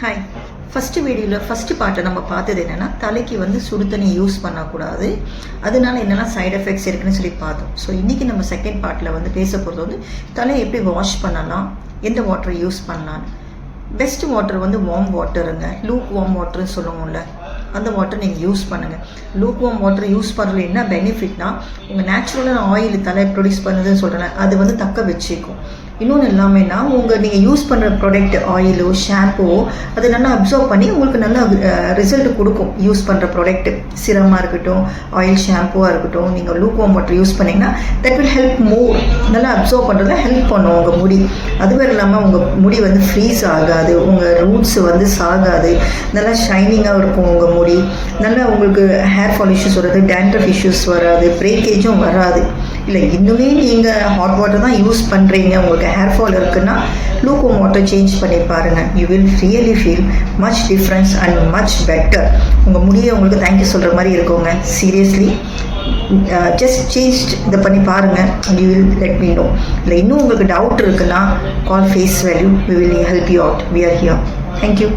Hi. First வீடியோவில் first பார்ட்டை நம்ம பார்த்தது என்னென்னா, தலைக்கு வந்து சுடு தண்ணி யூஸ் பண்ணக்கூடாது, அதனால என்னெல்லாம் சைட் எஃபெக்ட்ஸ் இருக்குன்னு சொல்லி பார்த்தோம். ஸோ இன்றைக்கி நம்ம செகண்ட் பார்ட்டில் வந்து பேச போகிறது வந்து தலையை எப்படி வாஷ் பண்ணலாம், எந்த வாட்டரை யூஸ் பண்ணலாம். பெஸ்ட் வாட்டர் வந்து வார்ம் வாட்டருங்க, லூக் வார்ம் வாட்டர்னு சொல்லுவோம்ல, அந்த வாட்டர் நீங்கள் யூஸ் பண்ணுங்கள். லூக் வார்ம் வாட்டர் யூஸ் பண்ணுறதுல என்ன பெனிஃபிட்னா, உங்கள் நேச்சுரலான ஆயில் தலை ப்ரொடியூஸ் பண்ணுறதுன்னு சொல்கிறேன், அது வந்து தக்க வச்சுக்கும். இன்னொன்று எல்லாமேனா நீங்கள் யூஸ் பண்ணுற ப்ராடக்ட் ஆயிலோ ஷாம்புவோ அது நல்லா அப்சர்வ் பண்ணி உங்களுக்கு நல்லா ரிசல்ட் கொடுக்கும். யூஸ் பண்ணுற ப்ராடக்ட்டு சிரமாக இருக்கட்டும், ஆயில் ஷாம்புவாக இருக்கட்டும், நீங்கள் லூக் வார்ம் வாட்டர் யூஸ் பண்ணிங்கன்னா தட் வில் ஹெல்ப் மோர். நல்லா அப்சர்வ் பண்ணுறதுல ஹெல்ப் பண்ணும் உங்கள் முடி. அதுவே இல்லாமல் உங்கள் முடி வந்து ஃப்ரீஸ் ஆகாது, உங்கள் ரூட்ஸ் வந்து சாகாது, நல்லா ஷைனிங்காக இருக்கும் உங்கள் முடி. நல்லா உங்களுக்கு ஹேர் ஃபால் இஷ்யூஸ் வராது, டேண்ட்ரஃப் இஷ்யூஸ் வராது, பிரேக்கேஜும் வராது. இல்லை இன்னுமே நீங்கள் ஹாட் வாட்டர் தான் யூஸ் பண்ணுறீங்க, உங்களுக்கு ஹேர் ஃபால் இருக்குன்னா லூக் வார்ம் வாட்டர் சேஞ்ச் பண்ணி பாருங்கள். You will really feel much difference and much better. உங்கள் முடியை உங்களுக்கு தேங்க்யூ சொல்கிற மாதிரி இருக்குங்க. சீரியஸ்லி ஜஸ்ட் சேஞ்ச் இதை பண்ணி பாருங்கள், you will let me know. இல்லை இன்னும் உங்களுக்கு டவுட் இருக்குன்னா call face value, we will help you out. We are here. Thank you.